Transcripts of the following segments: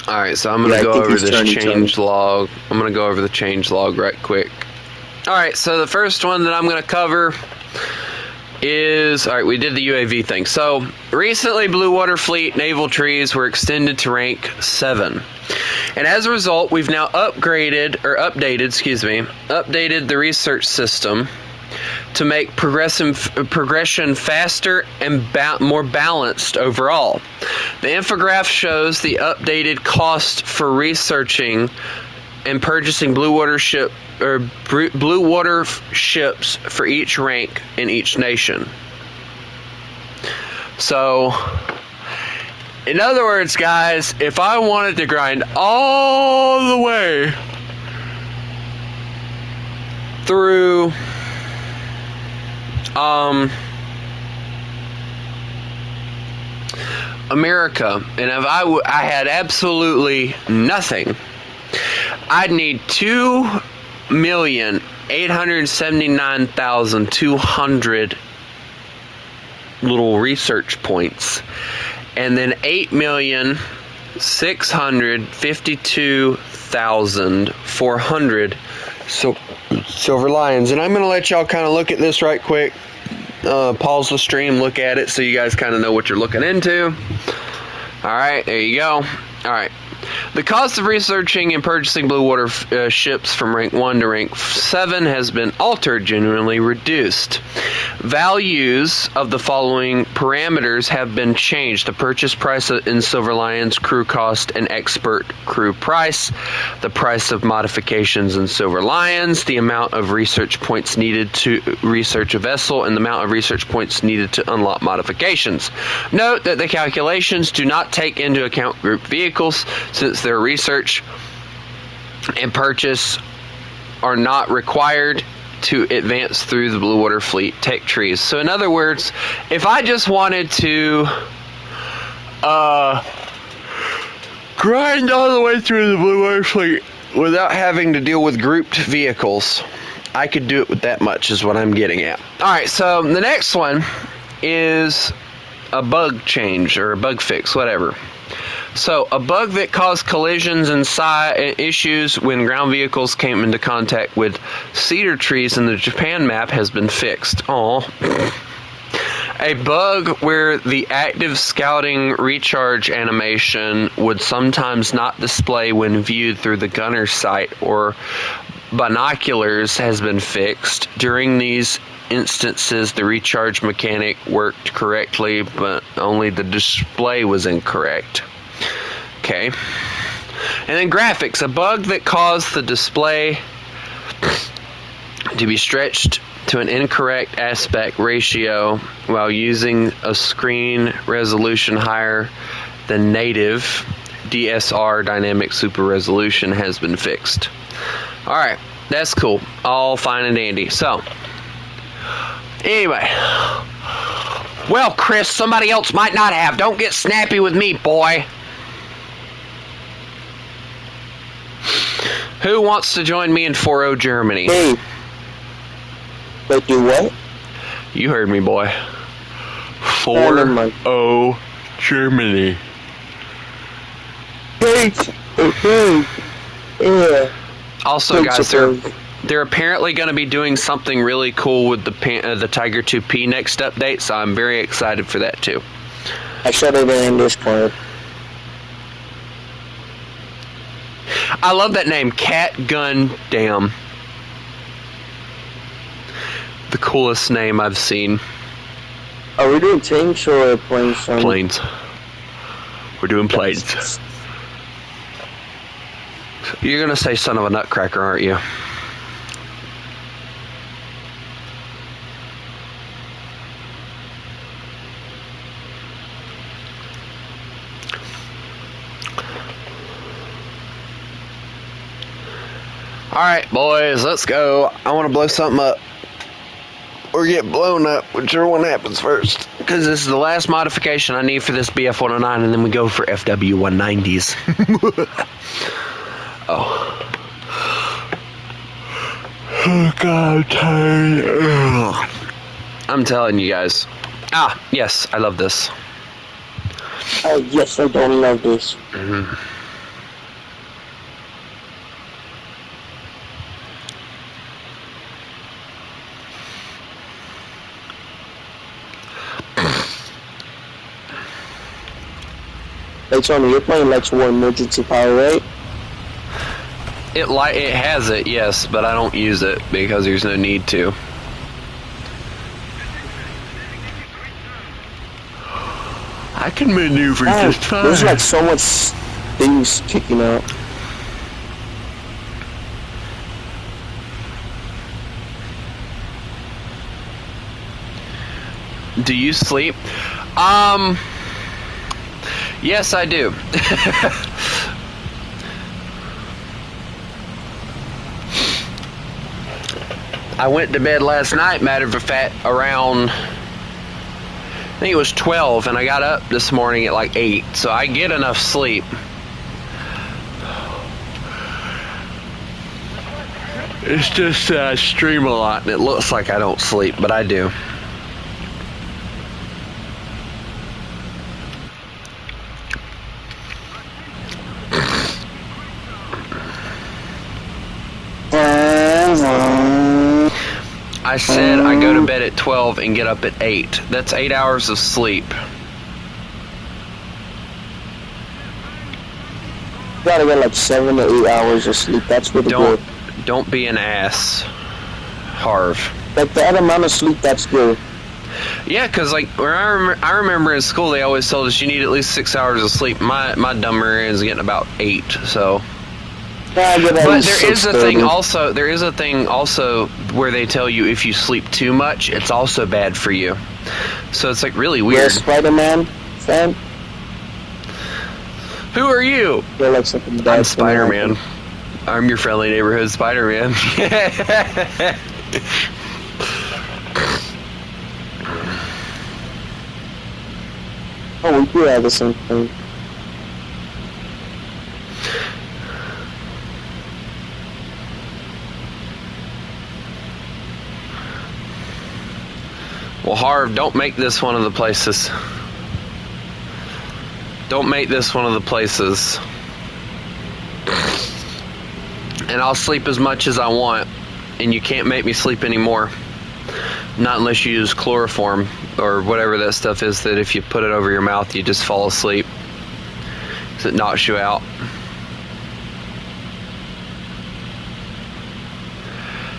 Alright, so I'm going to go over this change log. I'm going to go over the change log right quick. Alright, so the first one that I'm going to cover is... Alright, we did the UAV thing. So, recently Blue Water Fleet naval trees were extended to rank 7. And as a result, we've now updated the research system to make progression faster and more balanced overall. The infograph shows the updated cost for researching and purchasing blue water ships for each rank in each nation. So, in other words, guys, if I wanted to grind all the way through America, and if I had absolutely nothing, I'd need 2,879,200 little research points, and then 8,652,400 silver lions. And I'm going to let y'all kind of look at this right quick. Pause the stream, look at it so you guys kind of know what you're looking into. Alright, there you go. Alright. The cost of researching and purchasing blue water ships from rank 1 to rank 7 has been altered, genuinely reduced. Values of the following parameters have been changed: the purchase price in Silver Lions, crew cost, and expert crew price, the price of modifications in Silver Lions, the amount of research points needed to research a vessel, and the amount of research points needed to unlock modifications. Note that the calculations do not take into account group vehicles, since their research and purchase are not required to advance through the Blue Water Fleet tech trees. So in other words, if I just wanted to grind all the way through the Blue Water Fleet without having to deal with grouped vehicles, I could do it with that much, is what I'm getting at. Alright, so the next one is a bug change or a bug fix, whatever. So, a bug that caused collisions and issues when ground vehicles came into contact with cedar trees in the Japan map has been fixed. Aww. A bug where the active scouting recharge animation would sometimes not display when viewed through the gunner's sight or binoculars has been fixed. During these instances, the recharge mechanic worked correctly, but only the display was incorrect. Okay. And then graphics. A bug that caused the display to be stretched to an incorrect aspect ratio while using a screen resolution higher than native DSR dynamic super resolution has been fixed. Alright, that's cool. All fine and dandy. So, anyway. Well, Chris, somebody else might not have. Don't get snappy with me, boy. Who wants to join me in 4-0 Germany? Hey. Wait, do what? You heard me, boy. 4-0 Germany. Yeah. Also, guys, they're apparently going to be doing something really cool with the Tiger 2P next update, so I'm very excited for that too. I shut it in Discord. I love that name, Cat Gun Dam. The coolest name I've seen. Are we doing tanks or planes? Planes. We're doing planes. You're gonna say son of a nutcracker, aren't you? Alright, boys, let's go. I want to blow something up. Or get blown up, whichever one happens first. Because this is the last modification I need for this BF-109, and then we go for FW-190s. Oh. Oh, God, I'm tired. I'm telling you guys. Ah, yes, I love this. Oh, yes, I don't love this. Hey Tony, you're playing like War Emergency Power, right? It has it, yes, but I don't use it because there's no need to. I can maneuver just fine. There's like so much things kicking out. Do you sleep? Yes, I do. I went to bed last night, matter of fact, around, I think it was 12, and I got up this morning at like 8, so I get enough sleep. It's just I stream a lot, and it looks like I don't sleep, but I do. I said I go to bed at 12 and get up at 8. That's 8 hours of sleep. You gotta get like 7 to 8 hours of sleep. That's really good. Don't be an ass, Harv. Like that amount of sleep, that's good. Yeah, because like I remember in school they always told us you need at least 6 hours of sleep. My dumb rear is getting about 8, so. Yeah, but there is a thing also. There is a thing also where they tell you if you sleep too much, it's also bad for you. So it's like really weird. You're a Spider-Man fan? Who are you? You're like something bad. I'm Spider-Man. I'm your friendly neighborhood Spider-Man. Oh, we do have the same thing. Well, Harv, don't make this one of the places. Don't make this one of the places. And I'll sleep as much as I want, and you can't make me sleep anymore. Not unless you use chloroform or whatever that stuff is that if you put it over your mouth, you just fall asleep. So it knocks you out.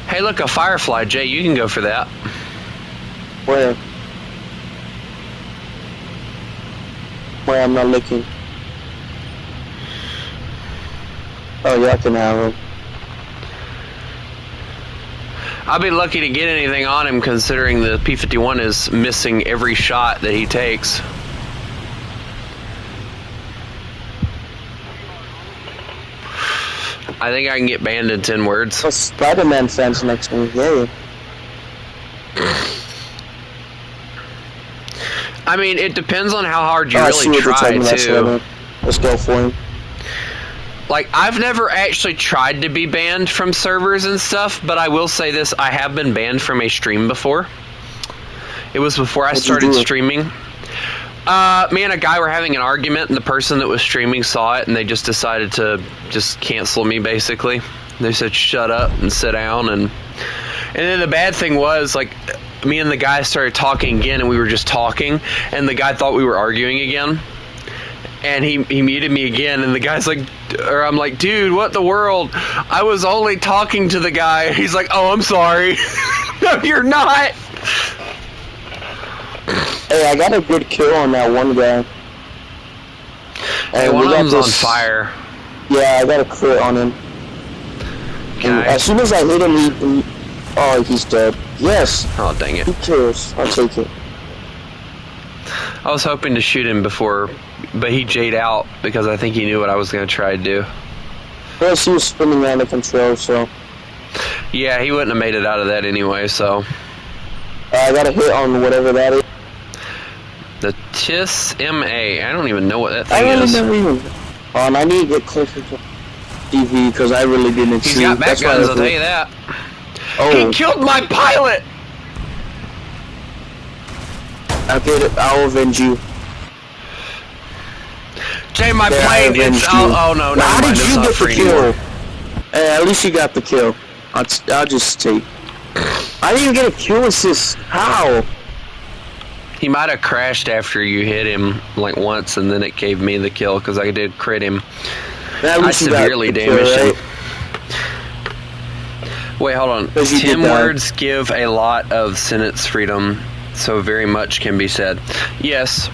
Hey, look, a firefly, Jay. You can go for that. Where? Where I'm not looking. Oh, yeah, I can have him. I'll be lucky to get anything on him considering the P-51 is missing every shot that he takes. I think I can get banned in 10 words. Oh, Spider-Man fans next to me, yay. I mean, it depends on how hard you really try, too. Let's go for him. Like, I've never actually tried to be banned from servers and stuff, but I will say this, I have been banned from a stream before. It was before I started streaming. Me and a guy were having an argument, and the person that was streaming saw it, and they just decided to just cancel me, basically. They said, shut up and sit down, and then the bad thing was, like, me and the guy started talking again, and we were just talking, and the guy thought we were arguing again. And he muted me again, and the guy's like, or I'm like, dude, what the world? I was only talking to the guy. He's like, oh, I'm sorry. No, you're not. Hey, I got a good kill on that one guy. Hey, one of them's on fire. Yeah, I got a crit on him. As soon as I hit him, oh, he's dead. Yes. Oh, dang it. 2 kills. I'll take it. I was hoping to shoot him before, but he J'd out because I think he knew what I was going to try to do. Plus, he was spinning out of control, so. Yeah, he wouldn't have made it out of that anyway, so. I got a hit on whatever that is. The TIS-MA. I don't even know what that thing is. I really never even. And I need to get closer to TV because I really didn't see. He's got back guns, I'll tell you that. Oh. He killed my pilot! I'll get it. I'll avenge you. Jay, my plane is. Oh no, no. How did you get the kill? Hey, at least you got the kill. I'll just take. I didn't even get a kill assist. How? He might have crashed after you hit him like once, and then it gave me the kill because I did crit him. I severely damaged him. Wait, hold on. 10 words give a lot of sentence freedom, so very much can be said. Yes.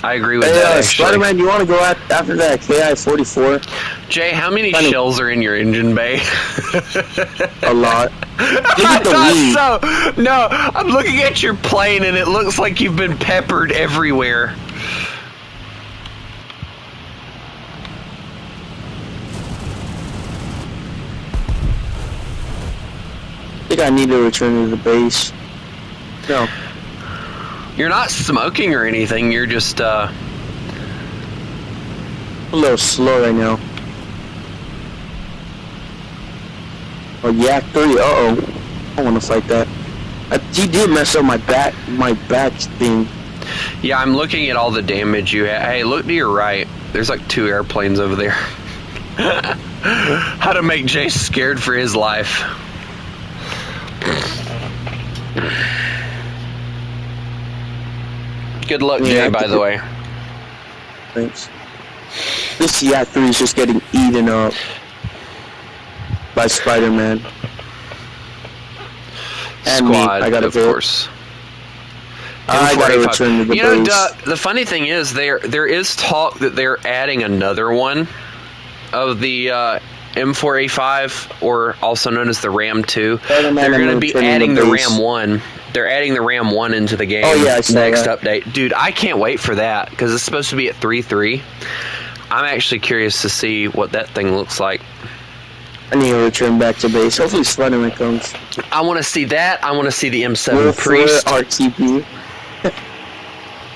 I agree with that, actually. Spider-Man, you want to go after that KI-44? Jay, how many shells are in your engine bay? A lot. I thought so. No, I'm looking at your plane, and it looks like you've been peppered everywhere. I think I need to return to the base. No. You're not smoking or anything, you're just, a little slow right now. Oh, Yak 3, uh-oh. I want to fight that. He did mess up my back thing. Yeah, I'm looking at all the damage you have. Hey, look to your right. There's like 2 airplanes over there. How to make Jay scared for his life. Good luck, Jay, by the way. Thanks. This Yak 3 is just getting eaten up by Spider-Man. Squad, I gotta of course. I gotta return to the base. You know, the funny thing is, there is talk that they're adding another one of the M4A5, or also known as the Ram 2. They're going to be adding the Ram 1. They're adding the Ram 1 into the game next update. Dude, I can't wait for that, because it's supposed to be at 3.3. I'm actually curious to see what that thing looks like. I need to return back to base. Hopefully Spider-Man comes. I want to see that. I want to see the M7 Priest. RTB.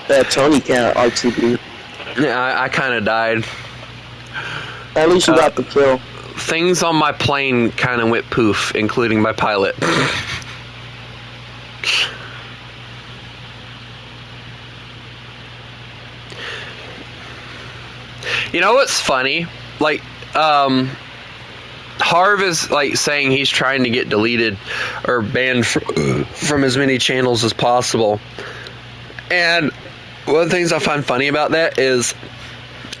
That Tony can't RTB. Yeah, I kind of died. At least you got the kill. Things on my plane kind of went poof, including my pilot. You know what's funny? Like, Harv is like saying he's trying to get deleted or banned from as many channels as possible. And one of the things I find funny about that is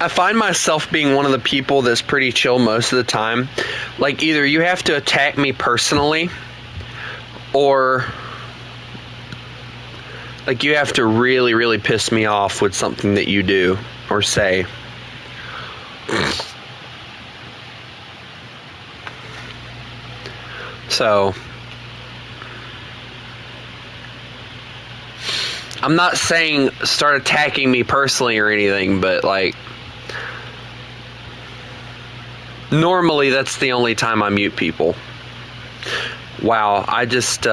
I find myself being one of the people that's pretty chill most of the time. Like, either you have to attack me personally, or like you have to really, really piss me off with something that you do or say. So, I'm not saying start attacking me personally or anything, but like, normally that's the only time I mute people. Wow, I just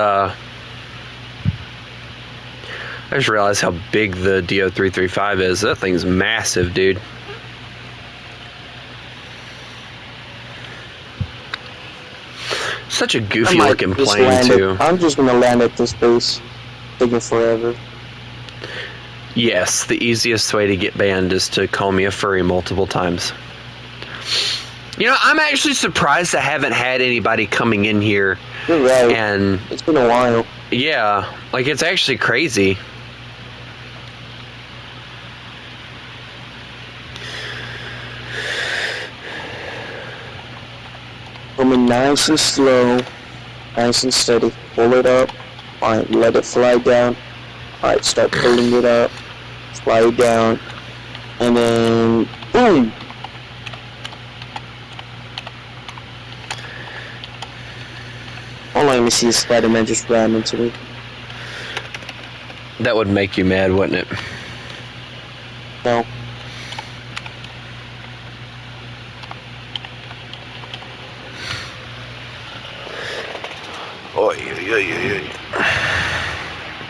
realized how big the DO335 is. That thing's massive, dude. Such a goofy looking plane, too. I'm just gonna land at this base. Taking forever. Yes, the easiest way to get banned is to call me a furry multiple times. You know, I'm actually surprised I haven't had anybody coming in here. You're right. And it's been a while. Yeah, like, it's actually crazy. Coming nice and slow, nice and steady. Pull it up. Alright, let it fly down. Alright, start pulling it up. Fly it down. And then, boom! Hold on, let me see if Spider-Man just ran into me. That would make you mad, wouldn't it? No.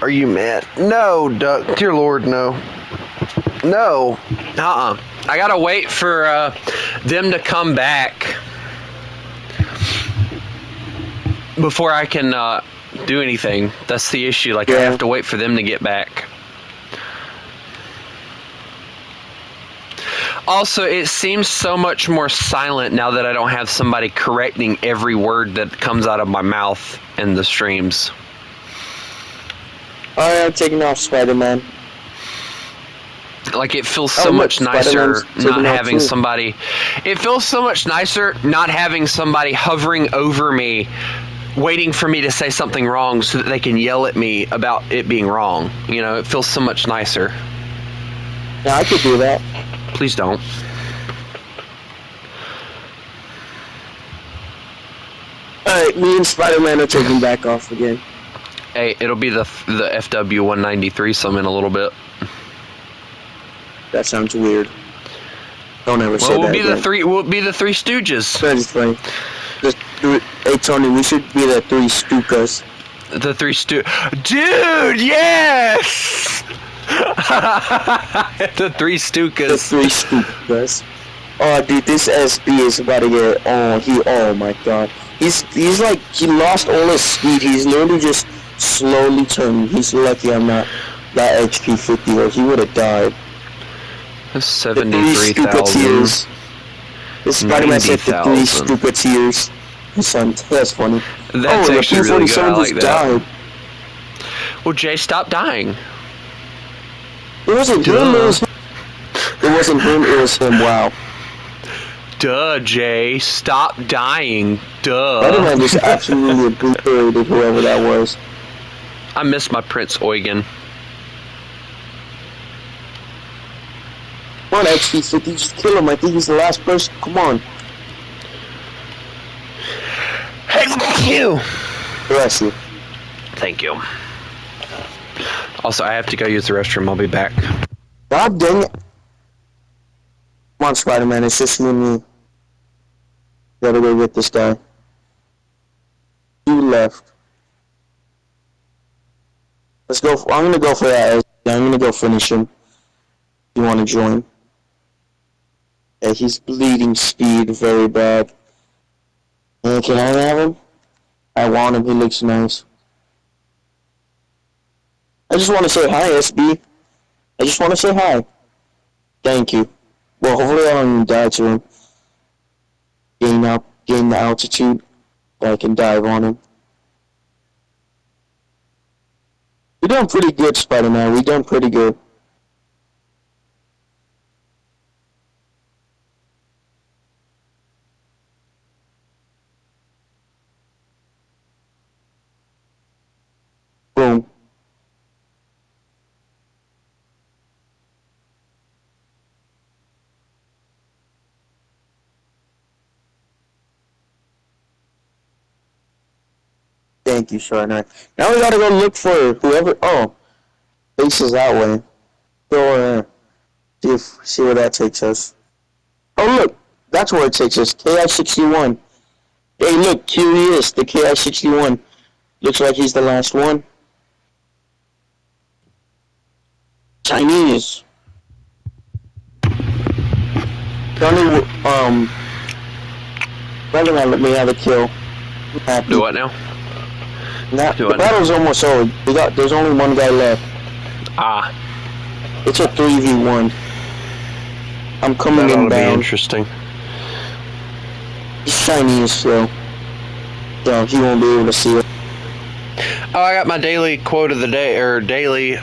Are you mad? No, Duck. Dear Lord, no. No. I gotta wait for them to come back before I can do anything. That's the issue. Like, I have to wait for them to get back. Also, it seems so much more silent now that I don't have somebody correcting every word that comes out of my mouth in the streams. Alright, I'm taking off Spider-Man. Like, it feels so much nicer not having somebody... It feels so much nicer not having somebody hovering over me, waiting for me to say something wrong so that they can yell at me about it being wrong. You know, it feels so much nicer. Yeah, I could do that. Please don't. Alright, me and Spider-Man are taking back off again. Hey, it'll be the FW 193 some in a little bit. That sounds weird. Don't ever say that again. We'll be the Three Stooges. That is funny. Hey Tony, we should be the Three Stukas. The Three Dude, yes! The Three Stukas. The Three Stukas. Oh, dude, this SB is about to get. Oh my god. He's like, he lost all his speed. He's literally just slowly turning. He's lucky I'm not that HP 50 or he would have died. 73,000. The Spider-Man said the Three Stukateers. That's funny. That's actually really good. I like that. Died. Well, Jay, stop dying. It wasn't him. It wasn't him. It was him. Wow. Duh, Jay. Stop dying. Duh. Spider-Man just absolutely obliterated whoever that was. I miss my Prince Eugen. Come on, XP50, just kill him. I think he's the last person. Come on. Thank you. Bless you. Thank you. Also, I have to go use the restroom. I'll be back. God dang it. Come on, Spider-Man. It's just me and you. Gotta go get this guy. You left. Let's go. I'm gonna go for that. I'm gonna go finish him. You wanna join? Yeah, he's bleeding speed very bad. And can I have him? I want him. He looks nice. I just want to say hi, SB. I just want to say hi. Thank you. Well, hopefully I don't even die to him. Gain the altitude, that I can dive on him. We're doing pretty good, Spider-Man. We're doing pretty good. Boom. Thank you, Shiner. Now we gotta go look for whoever. Oh, faces that way. Go see where that takes us. Oh look, that's where it takes us. KI-61. Hey, look, curious. The KI-61 looks like he's the last one. Chinese. Johnny, rather not let me have a kill. Happy. Do what now? Nah, the battle's almost over. There's only one guy left. Ah. It's a 3v1. I'm coming in That'll be down. interesting. He's Chinese, though. So he won't be able to see it. Oh, I got my daily quote of the day, or daily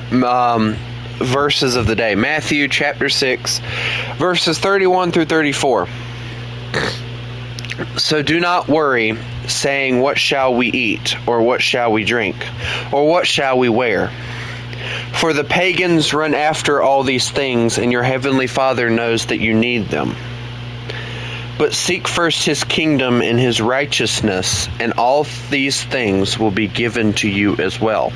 verses of the day. Matthew chapter 6, verses 31 through 34. So do not worry, saying, what shall we eat, or what shall we drink, or what shall we wear? For the pagans run after all these things, and your heavenly Father knows that you need them. But seek first his kingdom and his righteousness, and all these things will be given to you as well.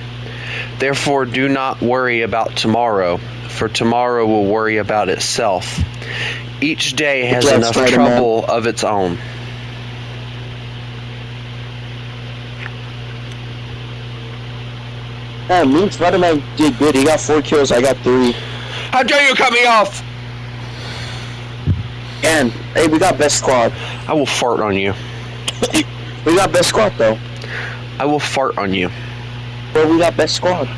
Therefore do not worry about tomorrow, for tomorrow will worry about itself. Each day has enough trouble of its own. Yeah, me and Spider-Man did good. He got 4 kills, I got 3. How dare you cut me off? And, hey, we got best squad. I will fart on you. We got best squad, though. I will fart on you. But we got best squad.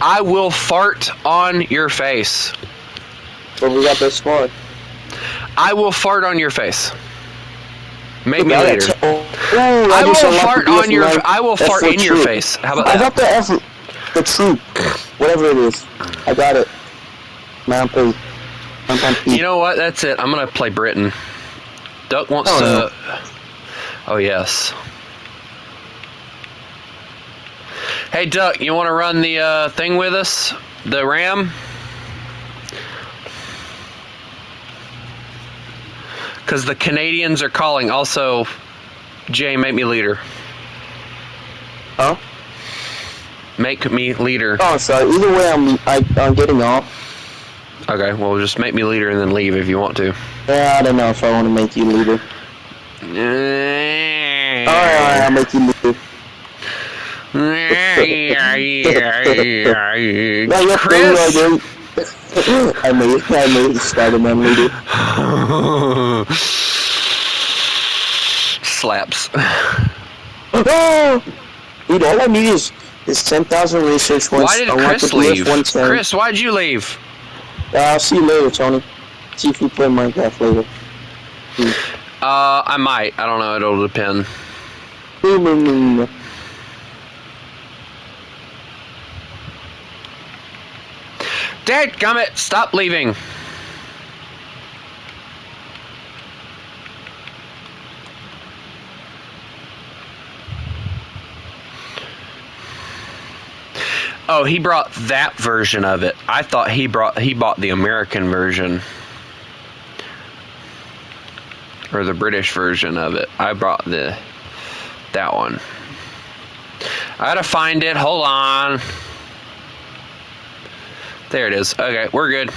I will fart on your face. But we got best squad. I will fart on your face. Make me I leader. I I will just unlocked fart the on your. F9 I will fart F4 in your troop. face. How about I that? got the troop, whatever it is. I got it. Man, please. You know what? That's it. I'm gonna play Britain. Duck wants Oh, to. no. Oh yes. Hey Duck, you want to run the thing with us? The Ram? Because the Canadians are calling. Also, Jay, make me leader. Huh? Make me leader. Oh, sorry. Either way, I'm getting off. Okay, well, just make me leader and then leave if you want to. Yeah, I don't know if I want to make you leader. Alright, I'll make you leader. Chris! I made Spider-Man leader. Slaps. Oh! Dude, all I need is 10,000 research points. Why did Chris leave? Chris, why'd you leave? I'll see you later, Tony. See if you play Minecraft later. I might. I don't know. It'll depend. Dadgummit, stop leaving. Oh, he brought that version of it. I thought he bought the American version. Or the British version of it. I brought that one. I gotta find it. Hold on. There it is. Okay, we're good.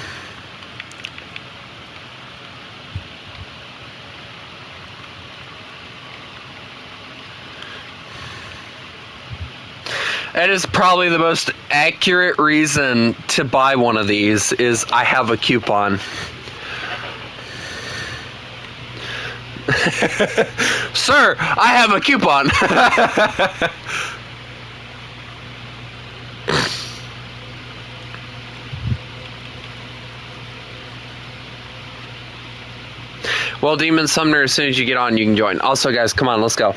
That is probably the most accurate reason to buy one of these is I have a coupon. Sir, I have a coupon. Well, Demon Summoner, as soon as you get on, you can join. Also, guys, come on, let's go.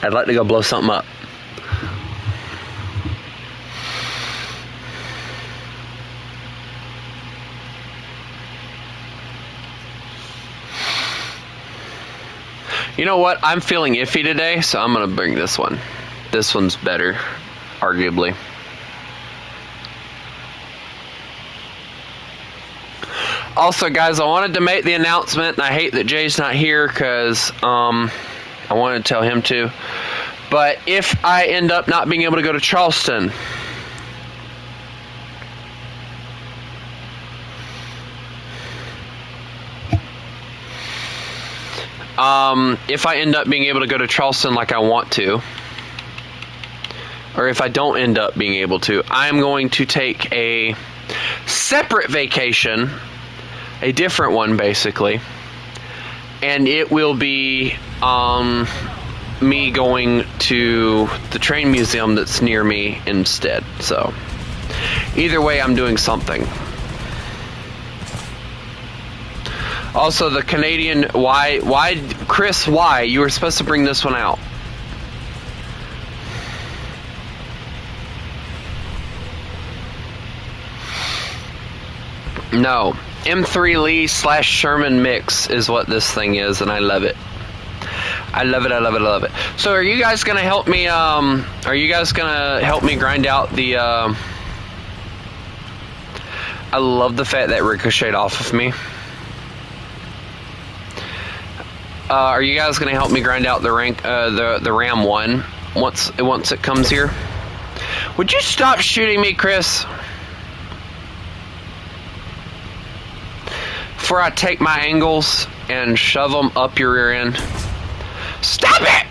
I'd like to go blow something up. You know what? I'm feeling iffy today, so I'm going to bring this one. This one's better, arguably. Also, guys, I wanted to make the announcement, and I hate that Jay's not here because I wanted to tell him to. But if I end up not being able to go to Charleston, if I end up being able to go to Charleston like I want to, or if I don't end up being able to, I'm going to take a separate vacation, a different one basically, and it will be me going to the train museum that's near me instead. So either way, I'm doing something. Also, the Canadian, why, Chris, why? You were supposed to bring this one out. No. M3 Lee / Sherman mix is what this thing is, and I love it. I love it, I love it, I love it. So are you guys going to help me, grind out the, I love the fact that ricocheted off of me. Are you guys going to help me grind out the the Ram 1 once it comes here? Would you stop shooting me, Chris? Before I take my angles and shove them up your rear end. Stop it!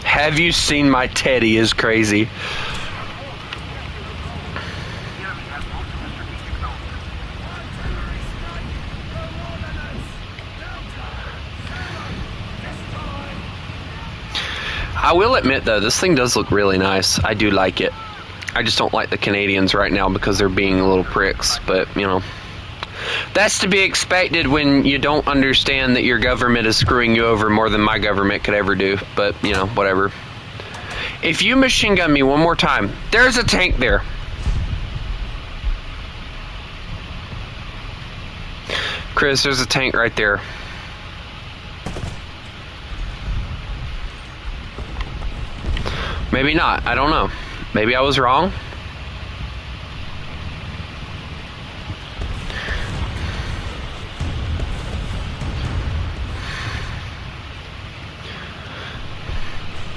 Have you seen my Teddy is crazy? I will admit though, this thing does look really nice. I do like it. I just don't like the Canadians right now because they're being little pricks. But, you know, that's to be expected when you don't understand that your government is screwing you over more than my government could ever do. But, you know, whatever. If you machine gun me one more time, there's a tank there. Chris, there's a tank right there. Maybe not. I don't know. Maybe I was wrong.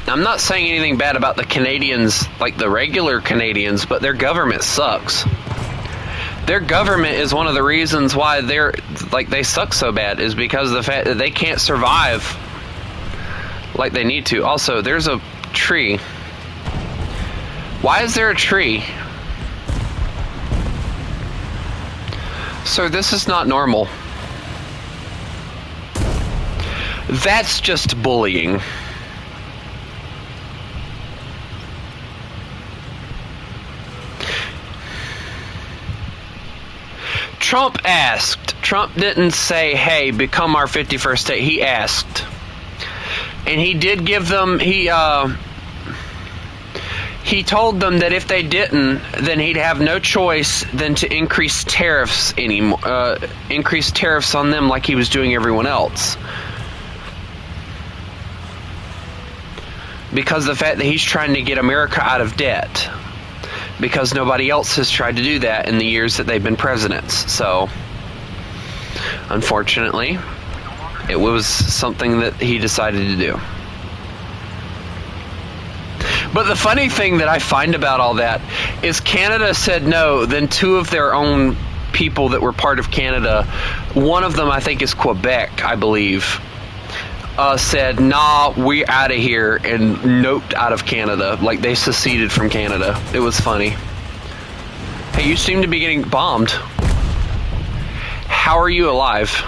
I'm not saying anything bad about the Canadians, like the regular Canadians, but their government sucks. Their government is one of the reasons why they suck so bad, is because of the fact that they can't survive like they need to. Also, there's a tree. Why is there a tree? So this is not normal. That's just bullying. Trump asked. Trump didn't say, hey, become our 51st state. He asked. And he did give them, he told them that if they didn't, then he'd have no choice than to increase tariffs increase tariffs on them like he was doing everyone else. Because of the fact that he's trying to get America out of debt. Because nobody else has tried to do that in the years that they've been presidents. So, unfortunately, it was something that he decided to do. But the funny thing that I find about all that is Canada said no, then two of their own people that were part of Canada, one of them I think is Quebec, I believe, said, nah, we're out of here, and noped out of Canada. Like, they seceded from Canada. It was funny. Hey, you seem to be getting bombed. How are you alive?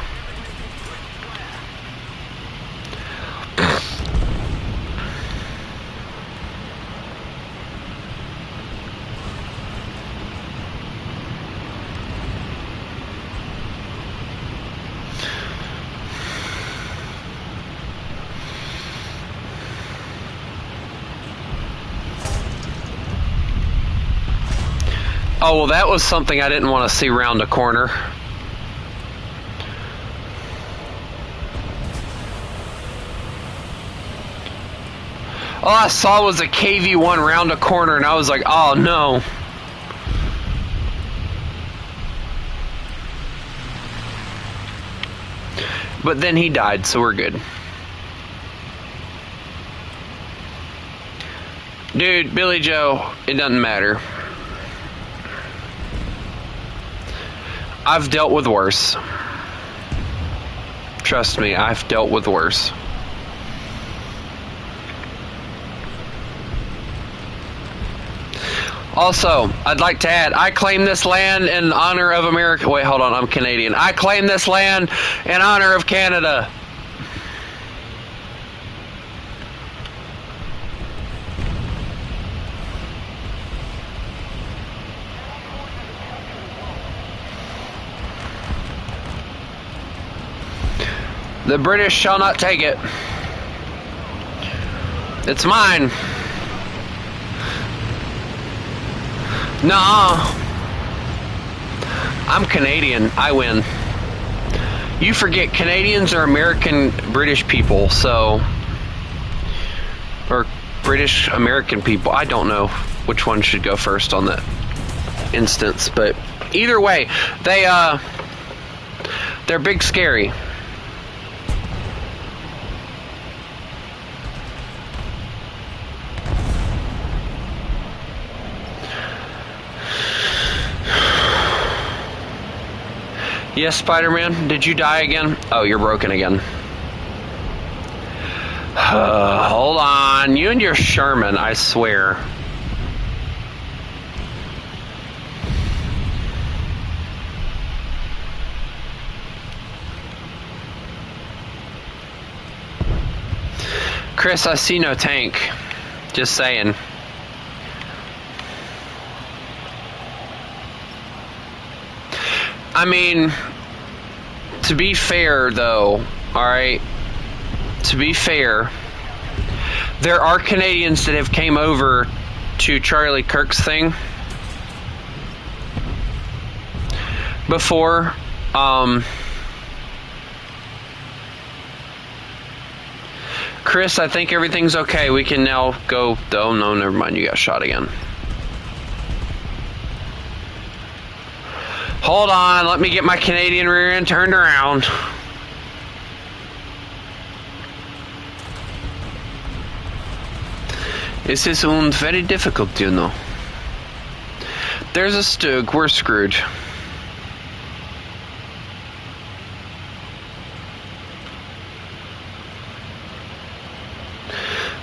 Oh, well, that was something I didn't want to see round a corner. All I saw was a KV-1 round a corner, and I was like, oh, no. But then he died, so we're good. Dude, Billy Joe, it doesn't matter. I've dealt with worse. Trust me, I've dealt with worse. Also, I'd like to add, I claim this land in honor of America. Wait, hold on, I'm Canadian. I claim this land in honor of Canada. The British shall not take it. It's mine. Nuh-uh. I'm Canadian. I win. You forget Canadians are American British people, so... Or British American people. I don't know which one should go first on that instance, but either way, they're big scary. Yes, Spider-Man, did you die again? Oh, you're broken again. Hold on, you and your Sherman, I swear. Chris, I see no tank. Just saying. I mean, to be fair, though, alright? To be fair, there are Canadians that have came over to Charlie Kirk's thing before. Chris, I think everything's okay. We can now go. Oh, no, never mind. You got shot again. Hold on. Let me get my Canadian rear end turned around. This is very difficult, you know. There's a Stug. We're screwed.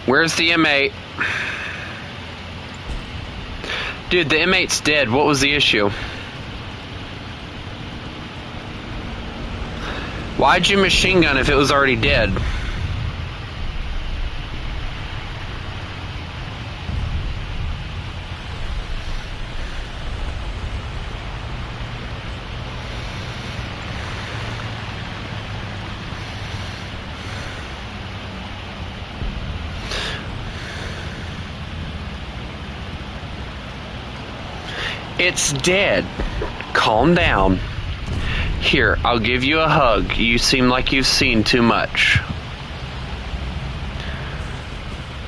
Where's the M8? Dude, the M8's dead. What was the issue? Why'd you machine gun if it was already dead? It's dead. Calm down. Here, I'll give you a hug. You seem like you've seen too much.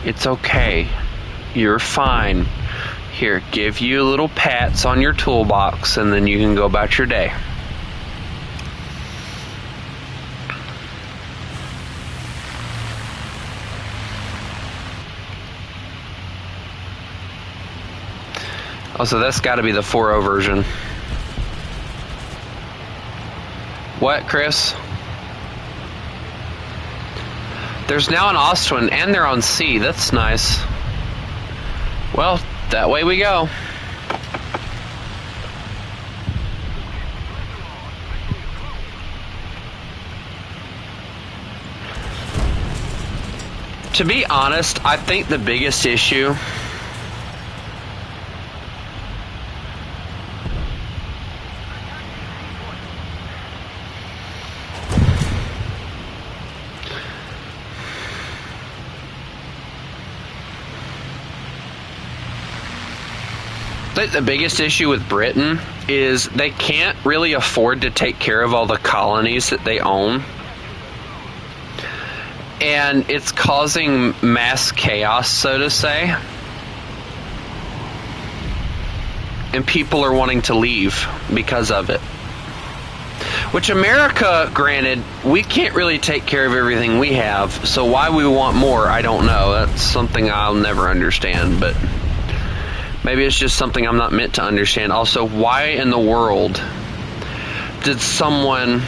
It's okay. You're fine. Here, give you little pats on your toolbox and then you can go about your day. Oh, so that's got to be the 4.0 version. What, Chris? There's now an Ostwind, and they're on C. That's nice. Well, that way we go. To be honest, I think the biggest issue with Britain is they can't really afford to take care of all the colonies that they own. And it's causing mass chaos, so to say. And people are wanting to leave because of it. Which America, granted, we can't really take care of everything we have, so why we want more, I don't know. That's something I'll never understand, but maybe it's just something I'm not meant to understand. Also, why in the world did someone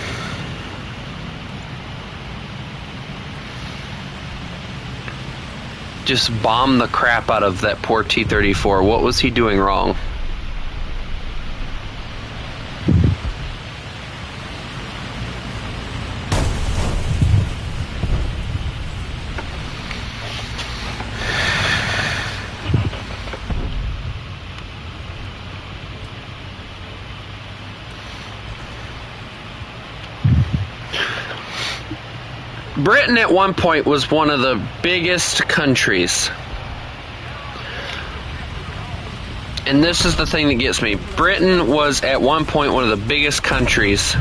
just bomb the crap out of that poor T-34? What was he doing wrong? Britain at one point was one of the biggest countries. And this is the thing that gets me. Britain was at one point one of the biggest countries.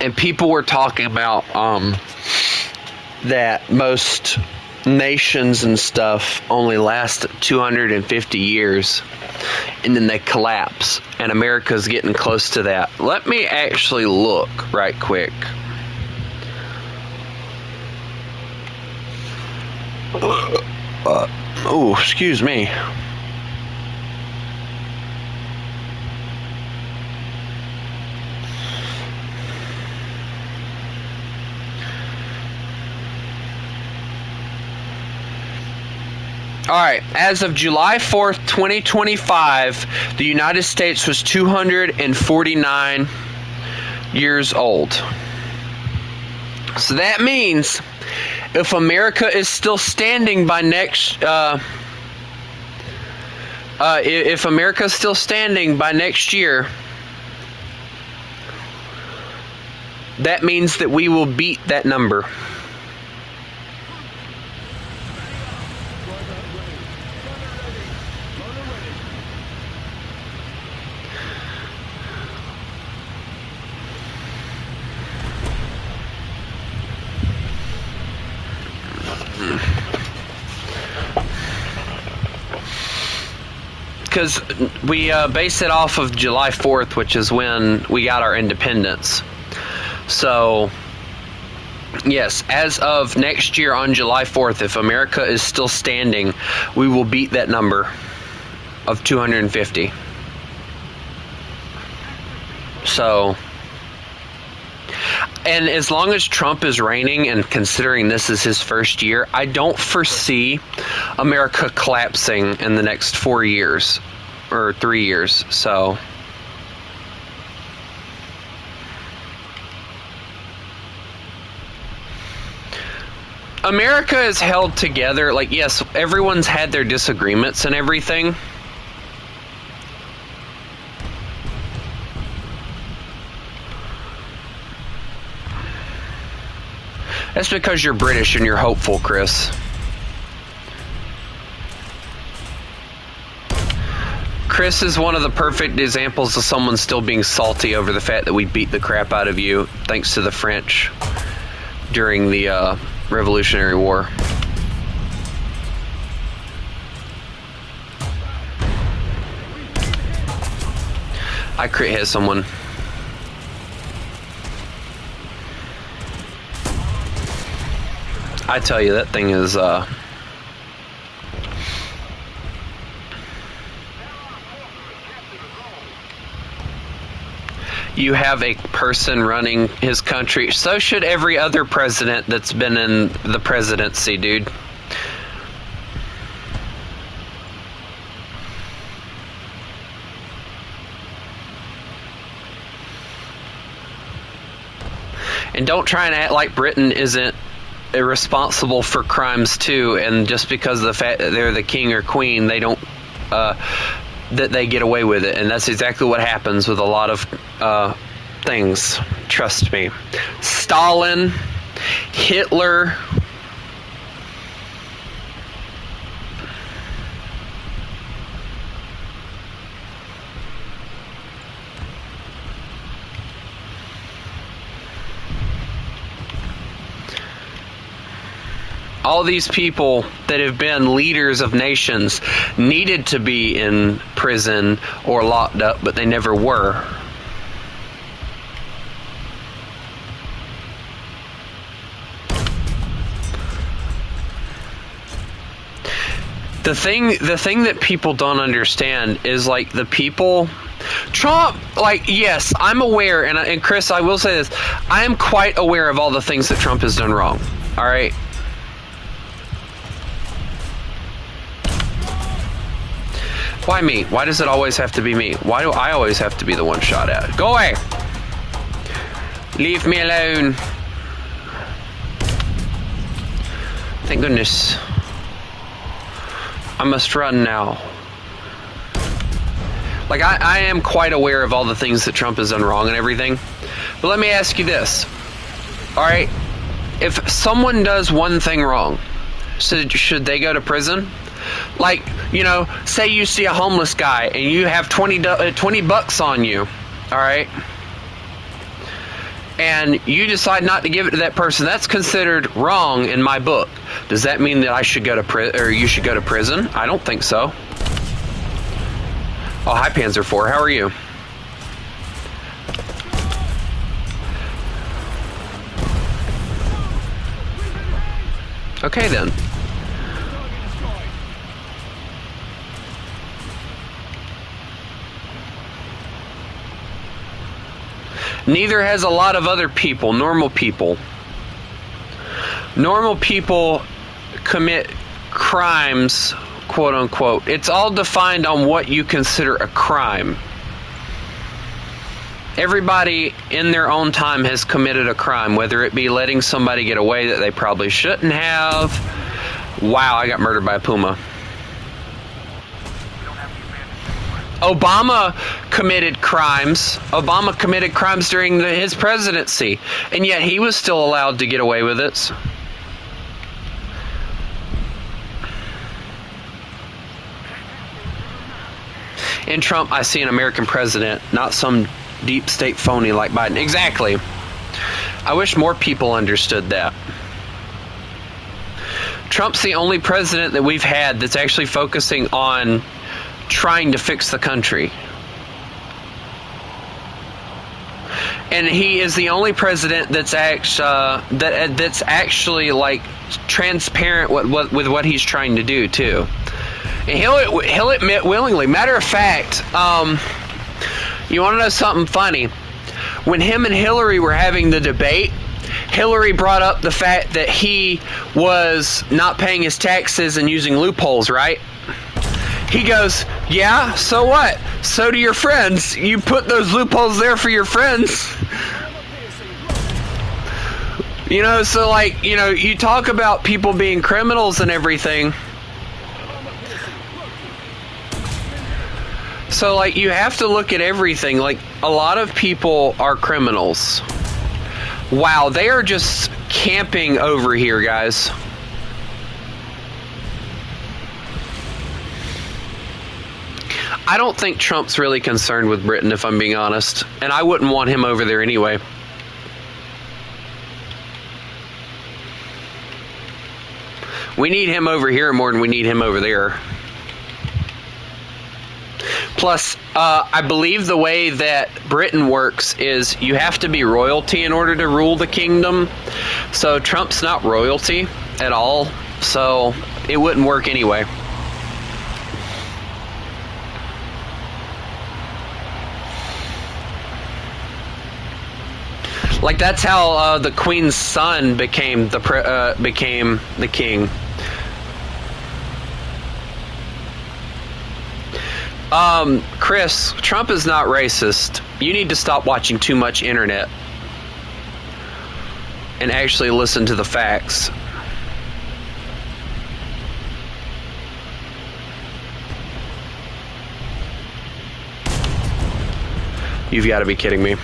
And people were talking about that most nations and stuff only last 250 years and then they collapse, and America's getting close to that. Let me actually look right quick. Oh, excuse me. All right, as of July 4th, 2025, the United States was 249 years old. So that means if America is still standing by next if America is still standing by next year, that means that we will beat that number. Because we base it off of July 4th, which is when we got our independence. So, yes, as of next year on July 4th, if America is still standing, we will beat that number of 250. So, and as long as Trump is reigning, and considering this is his first year, I don't foresee America collapsing in the next 4 years or 3 years. So America is held together. Like, yes, everyone's had their disagreements and everything. That's because you're British and you're hopeful, Chris. Chris is one of the perfect examples of someone still being salty over the fact that we beat the crap out of you thanks to the French during the Revolutionary War. I crit hit someone. I tell you, that thing is you have a person running his country. So should every other president that's been in the presidency, dude. And don't try and act like Britain isn't irresponsible for crimes too, and just because of the fact that they're the king or queen, they don't that they get away with it. And that's exactly what happens with a lot of things. Trust me. Stalin, Hitler, all these people that have been leaders of nations needed to be in prison or locked up, but they never were. The thing that people don't understand is, like, the people Trump, like, yes, I'm aware, and Chris, I will say this, I am quite aware of all the things that Trump has done wrong. All right. Why me? Why does it always have to be me? Why do I always have to be the one shot at? Go away! Leave me alone. Thank goodness. I must run now. Like, I am quite aware of all the things that Trump has done wrong and everything. But let me ask you this. Alright? If someone does one thing wrong, should they go to prison? Like, you know, say you see a homeless guy and you have 20 bucks on you, all right? And you decide not to give it to that person. That's considered wrong in my book. Does that mean that I should go to prison, or you should go to prison? I don't think so. Oh, hi, Panzer IV. How are you? Okay, then. Neither has a lot of other people, normal people. Normal people commit crimes quote unquote. It's all defined on what you consider a crime. Everybody in their own time has committed a crime, whether it be letting somebody get away that they probably shouldn't have. Wow, I got murdered by a puma. Obama committed crimes. Obama committed crimes during his presidency, and yet he was still allowed to get away with it. In Trump, I see an American president, not some deep state phony like Biden. Exactly. I wish more people understood that. Trump's the only president that we've had that's actually focusing on trying to fix the country. And he is the only president that's actually like transparent with what he's trying to do too. And he'll admit willingly. Matter of fact, you want to know something funny? When him and Hillary were having the debate, Hillary brought up the fact that he was not paying his taxes and using loopholes, right? He goes, yeah, so what? So do your friends. You put those loopholes there for your friends. You know, so like, you know, you talk about people being criminals and everything. So like, you have to look at everything. Like, a lot of people are criminals. Wow, they are just camping over here, guys. I don't think Trump's really concerned with Britain, if I'm being honest. And I wouldn't want him over there anyway. We need him over here more than we need him over there. Plus, I believe the way that Britain works is you have to be royalty in order to rule the kingdom. So Trump's not royalty at all. So it wouldn't work anyway. Like, that's how the Queen's son became the king. Chris, Trump is not racist. You need to stop watching too much internet and actually listen to the facts. You've got to be kidding me.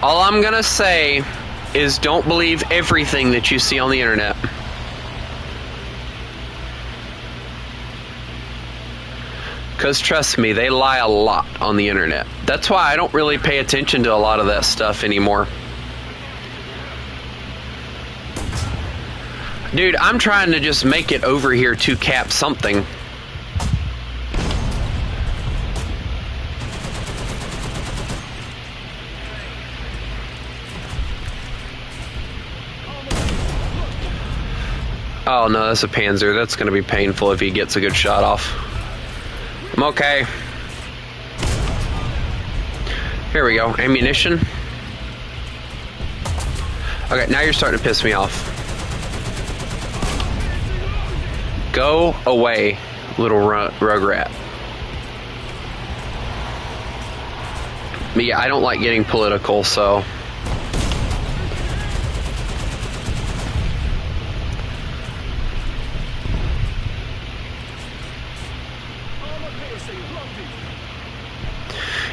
All I'm gonna say is don't believe everything that you see on the internet. Because trust me, they lie a lot on the internet. That's why I don't really pay attention to a lot of that stuff anymore. Dude, I'm trying to just make it over here to cap something. Oh no, that's a Panzer. That's going to be painful if he gets a good shot off. I'm okay. Here we go. Ammunition. Okay, now you're starting to piss me off. Go away, little rugrat. But yeah, I don't like getting political, so...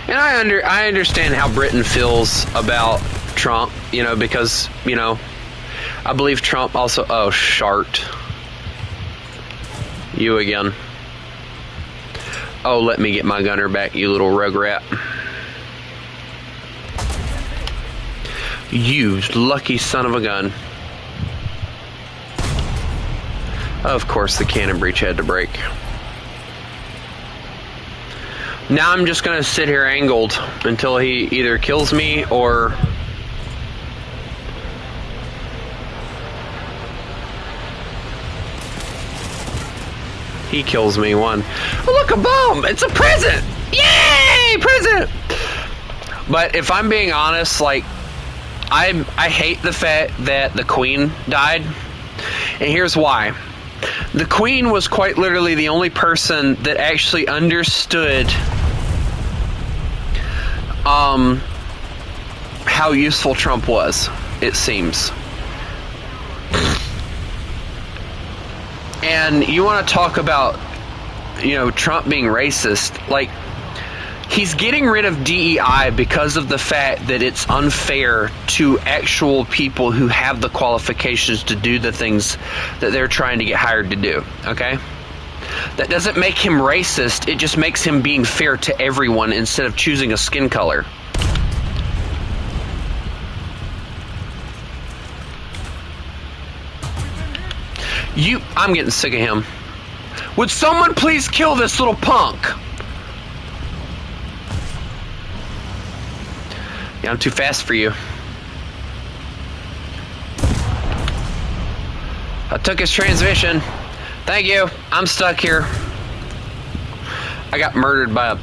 And I understand how Britain feels about Trump, you know, because, you know, I believe Trump also... Oh, shart. You again. Oh, let me get my gunner back, you little rugrat. You lucky son of a gun. Of course, the cannon breech had to break. Now I'm just going to sit here angled until he either kills me or... he kills me. One. Oh, look, a bomb! It's a present! Yay! president. But if I'm being honest, like, I hate the fact that the Queen died. And here's why. The Queen was quite literally the only person that actually understood how useful Trump was, it seems. And you want to talk about, you know, Trump being racist. Like, he's getting rid of DEI because of the fact that it's unfair to actual people who have the qualifications to do the things that they're trying to get hired to do, okay? That doesn't make him racist, it just makes him being fair to everyone instead of choosing a skin color. I'm getting sick of him. Would someone please kill this little punk? Yeah, I'm too fast for you. I took his transmission. Thank you. I'm stuck here. I got murdered by a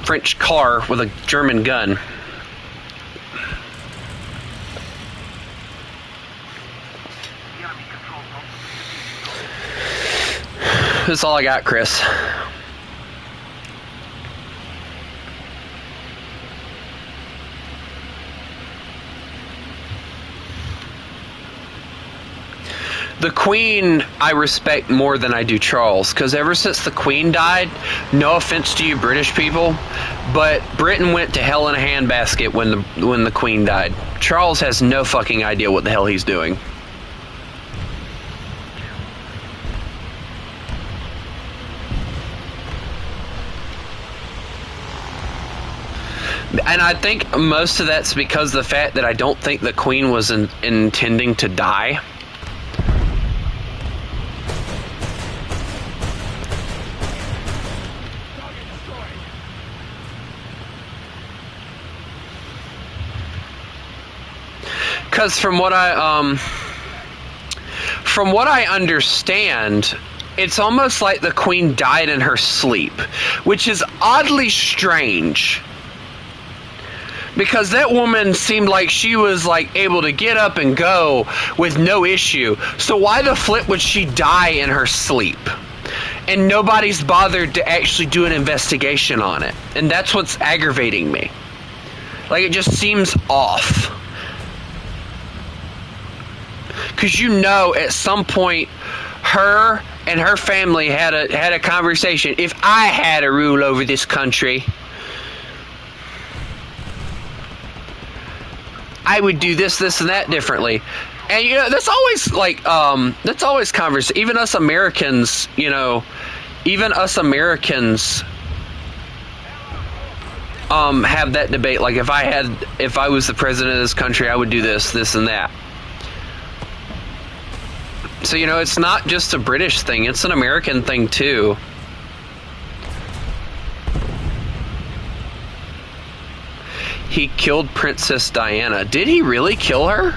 French car with a German gun. That's all I got, Chris. The Queen I respect more than I do Charles, because ever since the Queen died, no offense to you British people, but Britain went to hell in a handbasket when the Queen died. Charles has no fucking idea what the hell he's doing. And I think most of that's because of the fact that I don't think the Queen was intending to die. Because from what I understand, it's almost like the Queen died in her sleep, which is oddly strange. Because that woman seemed like she was like able to get up and go with no issue. So why the flip would she die in her sleep? And nobody's bothered to actually do an investigation on it. And that's what's aggravating me. Like, it just seems off. Because you know at some point her and her family had a conversation. If I had a rule over this country, I would do this, and that differently. And, you know, that's always, like, that's always conversation. Even us Americans, you know, have that debate. Like, if I was the president of this country, I would do this, and that. So, you know, it's not just a British thing. It's an American thing, too. He killed Princess Diana. Did he really kill her?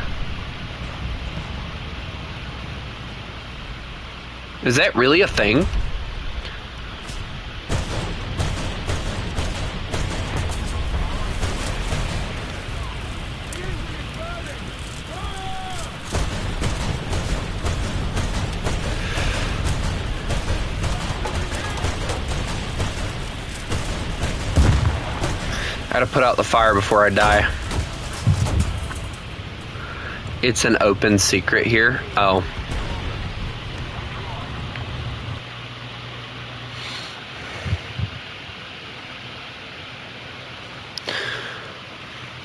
Is that really a thing? I gotta put out the fire before I die. It's an open secret here. Oh.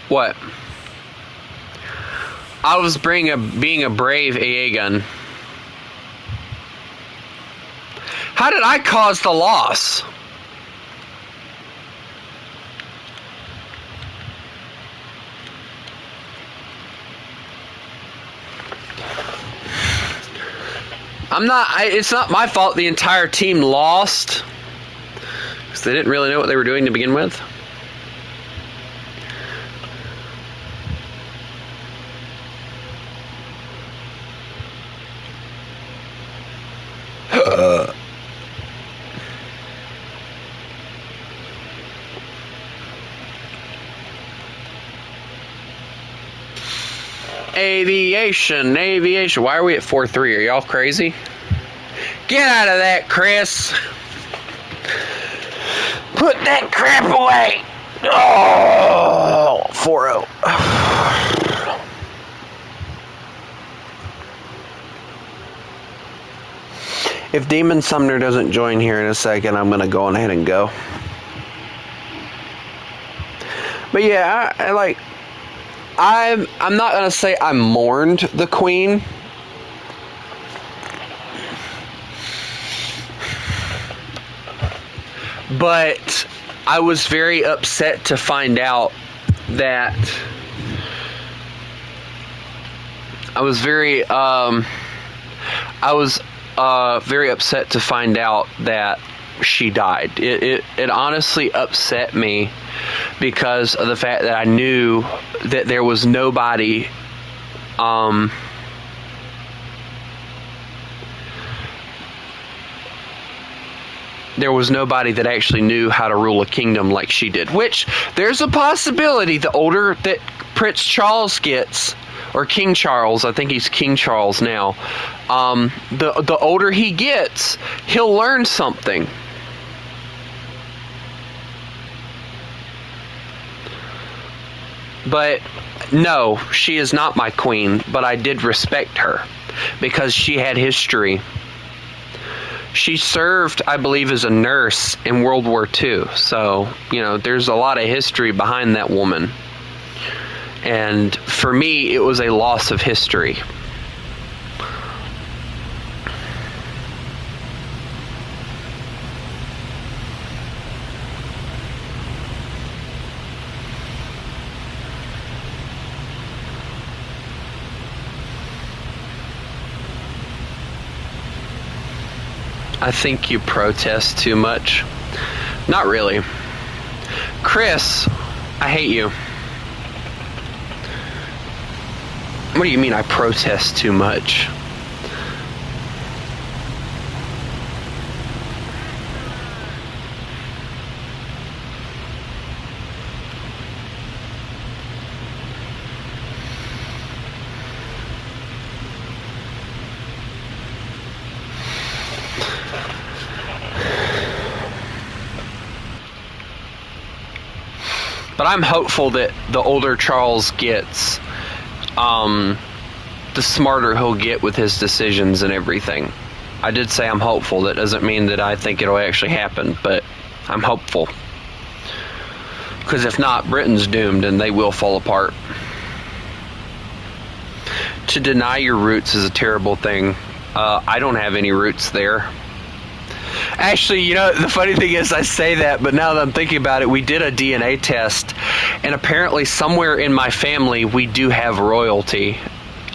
What? I was being a brave AA gun. How did I cause the loss? It's not my fault the entire team lost. Because they didn't really know what they were doing to begin with. Aviation, aviation. Why are we at 4-3? Are y'all crazy? Get out of that, Chris. Put that crap away. Oh, 4-0. If Demon Sumner doesn't join here in a second, I'm going to go on ahead and go. But yeah, I'm not going to say I mourned the Queen. But I was very upset to find out that very upset to find out that she died. It honestly upset me because of the fact that I knew that there was nobody that actually knew how to rule a kingdom like she did. Which, there's a possibility the older that Prince Charles gets, or King Charles, I think he's King Charles now, the older he gets, he'll learn something. But no, she is not my queen, but I did respect her because she had history. She served, I believe, as a nurse in World War II. So, there's a lot of history behind that woman. And for me, it was a loss of history. I think you protest too much. Not really. Chris, I hate you. What do you mean I protest too much? But I'm hopeful that the older Charles gets, the smarter he'll get with his decisions and everything. I did say I'm hopeful. That doesn't mean that I think it'll actually happen, but I'm hopeful. Because if not, Britain's doomed and they will fall apart. To deny your roots is a terrible thing. I don't have any roots there. Actually, the funny thing is I say that, but now that I'm thinking about it, we did a DNA test, and apparently somewhere in my family we do have royalty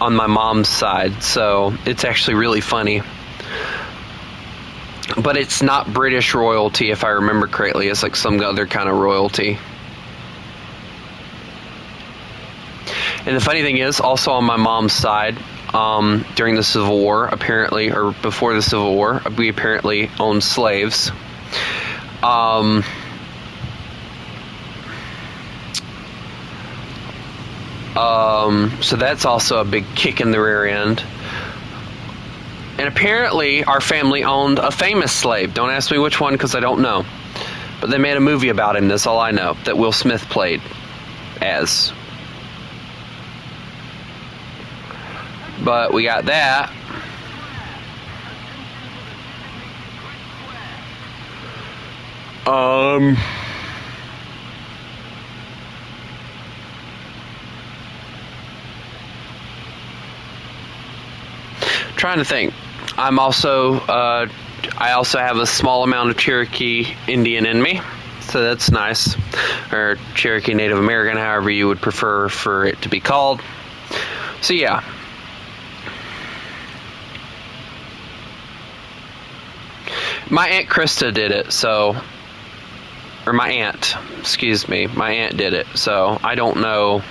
on my mom's side, so it's actually really funny. But it's not British royalty, if I remember correctly. It's like some other kind of royalty. And the funny thing is, also on my mom's side, during the Civil War, apparently, or before the Civil War, we apparently owned slaves. So that's also a big kick in the rear end. And apparently, our family owned a famous slave. Don't ask me which one, because I don't know. But they made a movie about him, that's all I know, that Will Smith played as. But we got that. Trying to think. I also have a small amount of Cherokee Indian in me, so that's nice. Or Cherokee Native American, however you would prefer for it to be called. So yeah. My Aunt Krista did it, or my aunt did it, so I don't know.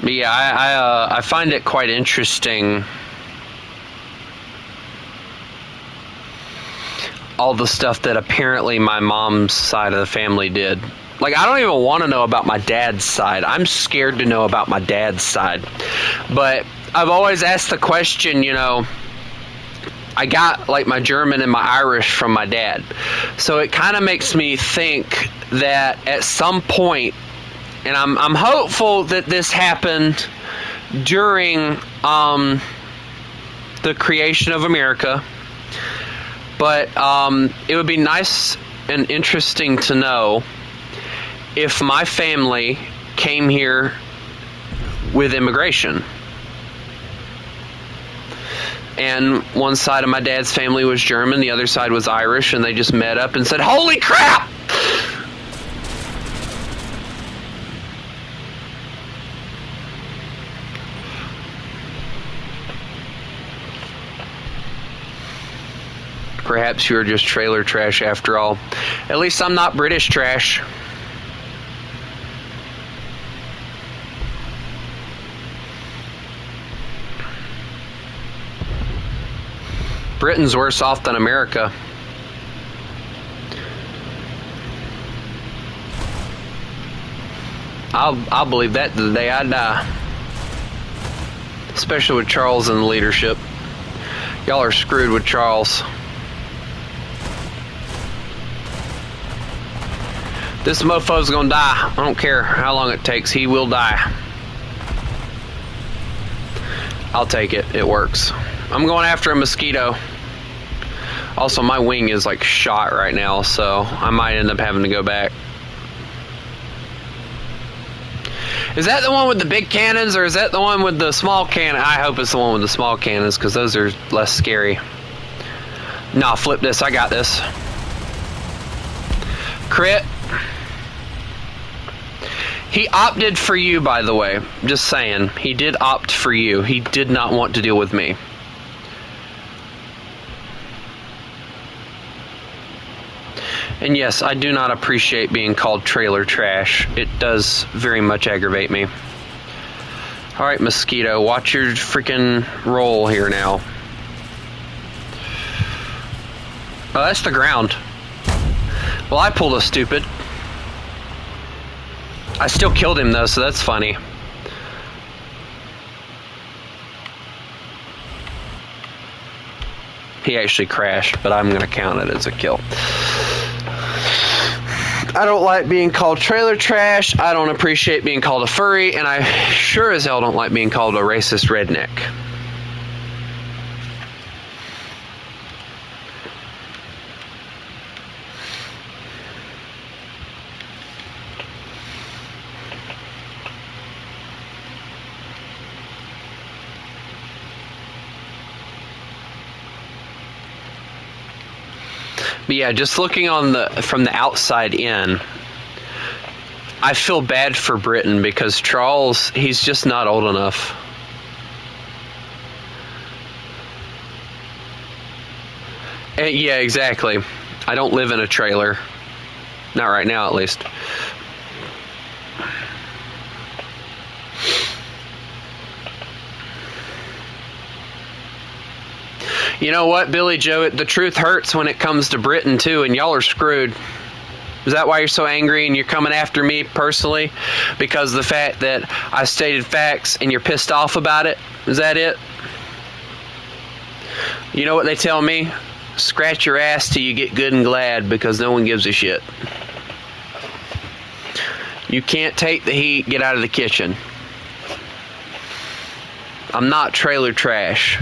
But yeah, I find it quite interesting, all the stuff that apparently my mom's side of the family did. Like, I don't even want to know about my dad's side. I'm scared to know about my dad's side. But I've always asked the question, you know, I got like my German and my Irish from my dad. So it kind of makes me think that at some point, and I'm hopeful that this happened during the creation of America, but it would be nice and interesting to know if my family came here with immigration. And one side of my dad's family was German, the other side was Irish, and they just met up and said, "Holy crap!" Perhaps you're just trailer trash after all. At least I'm not British trash. Britain's worse off than America. I'll believe that the day I die. Especially with Charles in the leadership. Y'all are screwed with Charles. This mofo's gonna die. I don't care how long it takes. He will die. I'll take it. It works. I'm going after a mosquito. Also, my wing is like shot right now, so I might end up having to go back. Is that the one with the big cannons, or is that the one with the small cannon? I hope it's the one with the small cannons, because those are less scary. Nah, flip this. I got this. Crit. He opted for you, by the way. Just saying. He did opt for you. He did not want to deal with me. And yes, I do not appreciate being called trailer trash. It does very much aggravate me. Alright, mosquito, watch your freaking roll here now. Oh, that's the ground. Well, I pulled a stupid. I still killed him though, so that's funny. He actually crashed, but I'm going to count it as a kill. I don't like being called trailer trash. I don't appreciate being called a furry, and I sure as hell don't like being called a racist redneck. But yeah, just looking from the outside in, I feel bad for Britain because Charles, he's just not old enough. Yeah, exactly. I don't live in a trailer. Not right now, at least. You know what, Billy Joe? The truth hurts when it comes to Britain, too, and y'all are screwed. Is that why you're so angry and you're coming after me personally? Because of the fact that I stated facts and you're pissed off about it? Is that it? You know what they tell me? Scratch your ass till you get good and glad, because no one gives a shit. You can't take the heat, get out of the kitchen. I'm not trailer trash.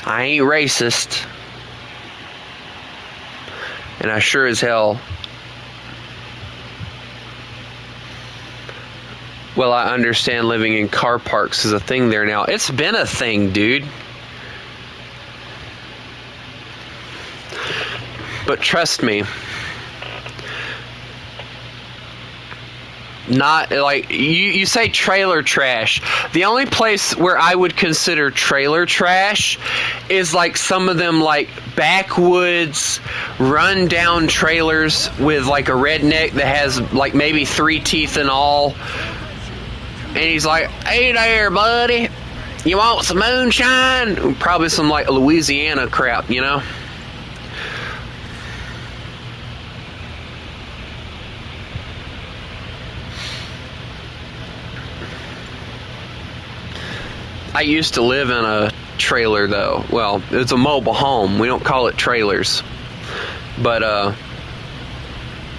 I ain't racist. And I sure as hell, well, I understand living in car parks is a thing there now. It's been a thing, dude. But trust me, Not like you say trailer trash. The only place where I would consider trailer trash is like some of them like backwoods run down trailers with like a redneck that has like maybe 3 teeth and all, and he's like, "Hey there, buddy, you want some moonshine?" Probably some like Louisiana crap, you know. I used to live in a trailer, though. Well, it's a mobile home. We don't call it trailers. But, I'm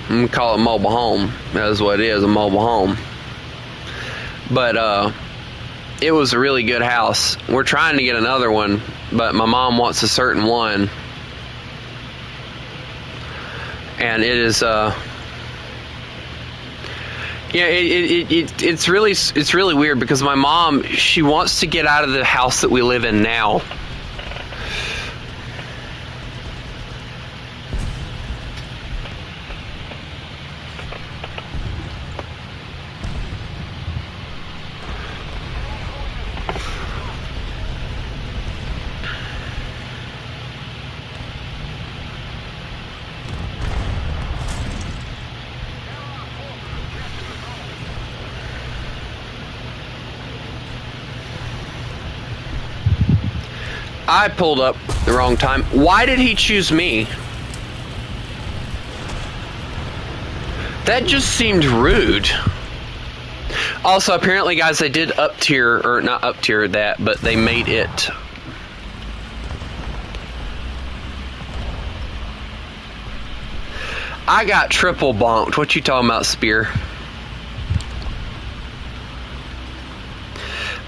going to call it mobile home. That's what it is, a mobile home. But, it was a really good house. We're trying to get another one, but my mom wants a certain one. And it is, yeah, it's really weird because my mom, she wants to get out of the house that we live in now. I pulled up the wrong time. Why did he choose me? That just seemed rude. Also, apparently, guys, they did up tier, or not up tier that, but they made it. I got triple bonked. What you talking about, Spear?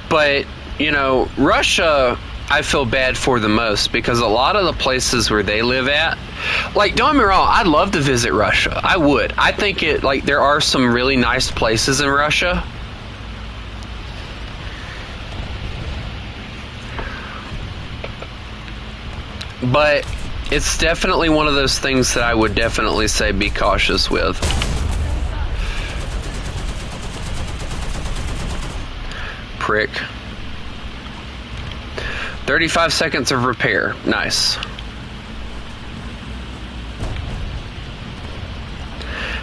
But, you know, Russia, I feel bad for the most because a lot of the places where they live at, like, don't get me wrong, I'd love to visit Russia. I would. I think it, like, there are some really nice places in Russia. But it's definitely one of those things that I would definitely say be cautious with. Prick. 35 seconds of repair. Nice.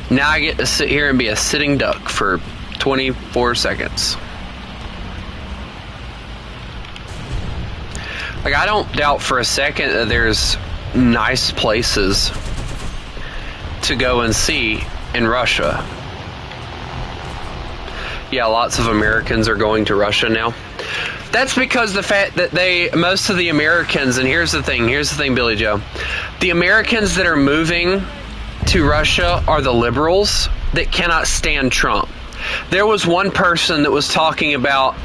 Now I get to sit here and be a sitting duck for 24 seconds. Like, I don't doubt for a second that there's nice places to go and see in Russia. Yeah, lots of Americans are going to Russia now. That's because the fact that most of the Americans, and here's the thing, Billy Joe. The Americans that are moving to Russia are the liberals that cannot stand Trump. There was one person that was talking about,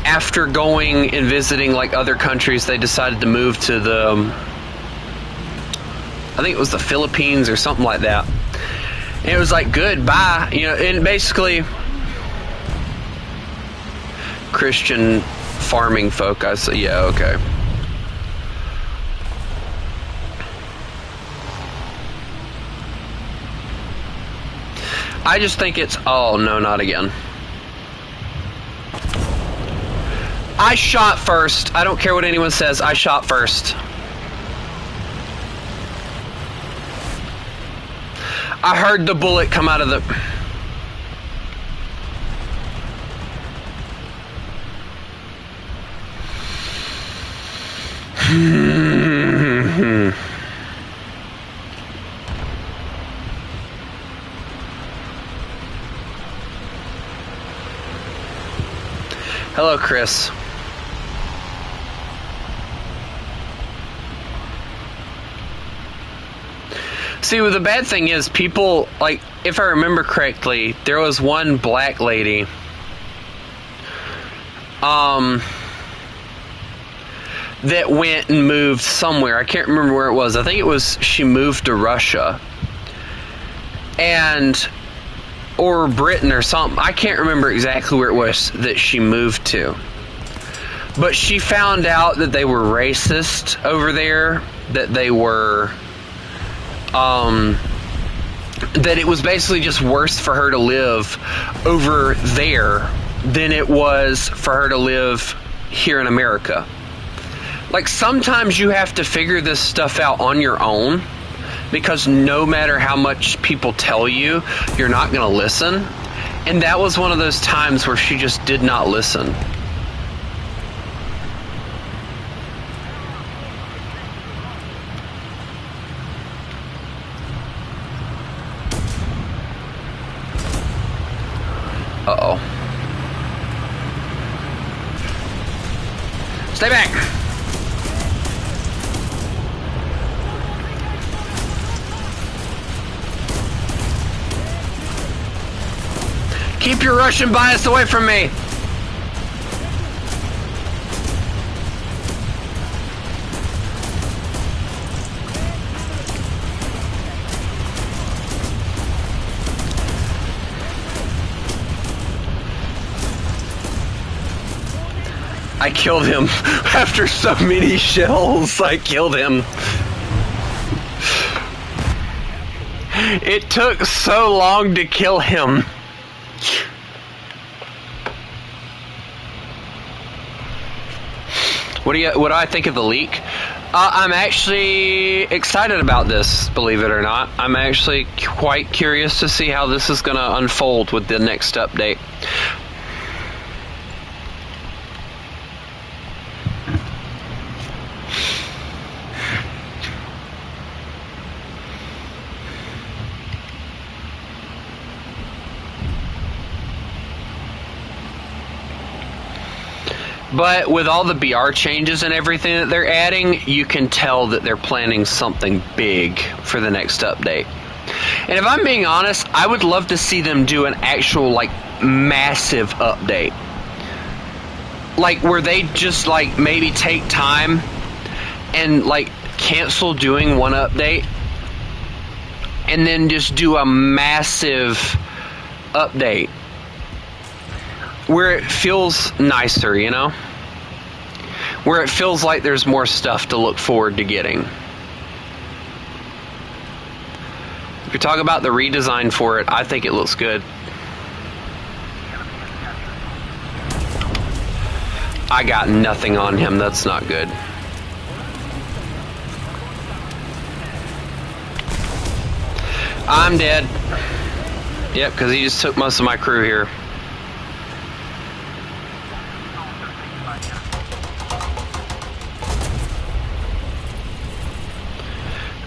after going and visiting like other countries, they decided to move to I think it was the Philippines or something like that. And it was like, good, bye. You know, and basically Christian farming folk, I say, yeah, okay. I just think it's, oh no, not again. I shot first. I don't care what anyone says, I shot first. I heard the bullet come out of the... Hello, Chris. See, well, the bad thing is people, like, if I remember correctly, there was one black lady that went and moved somewhere. I can't remember where it was. I think it was she moved to Russia. Or Britain or something. I can't remember exactly where it was that she moved to. But she found out that they were racist over there, that they were that it was basically just worse for her to live over there than it was for her to live here in America. Like, sometimes you have to figure this stuff out on your own, because no matter how much people tell you, you're not going to listen. And that was one of those times where she just did not listen. Uh-oh. Stay back! Keep your Russian bias away from me! I killed him after so many shells. I killed him. It took so long to kill him. What do I think of the leak? I'm actually excited about this, believe it or not. I'm actually quite curious to see how this is going to unfold with the next update. But with all the BR changes and everything that they're adding, you can tell that they're planning something big for the next update. And if I'm being honest, I would love to see them do an actual, like, massive update. Like, where they just, like, maybe take time and, like, cancel doing one update and then just do a massive update where it feels nicer, you know? Where it feels like there's more stuff to look forward to getting. If you're talking about the redesign for it, I think it looks good. I got nothing on him. That's not good. I'm dead. Yep, because he just took most of my crew here.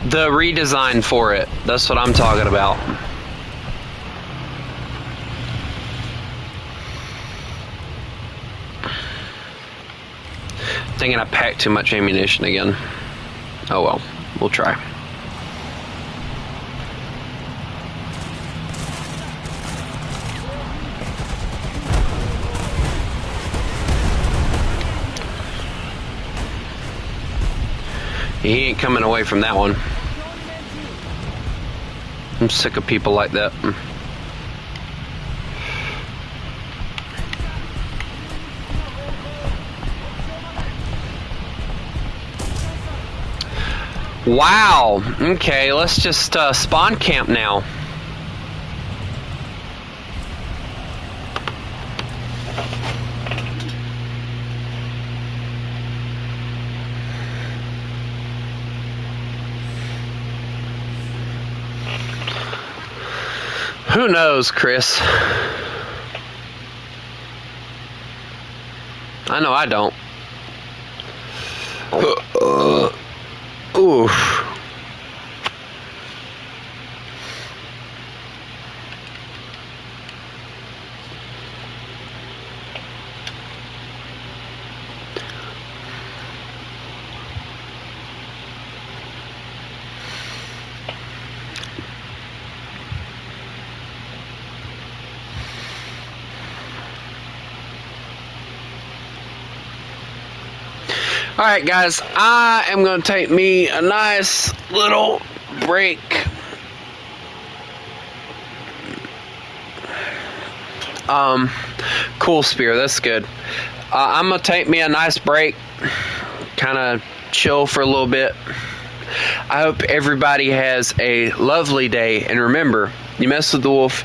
The redesign for it. That's what I'm talking about. Thinking I packed too much ammunition again. Oh well, we'll try. He ain't coming away from that one. I'm sick of people like that. Wow. Okay, let's just spawn camp now. Who knows, Chris? I know I don't. Oof. Alright guys, I am going to take me a nice little break. Cool spear, that's good. I'm going to take me a nice break, kind of chill for a little bit, I hope everybody has a lovely day, and remember, you mess with the wolf,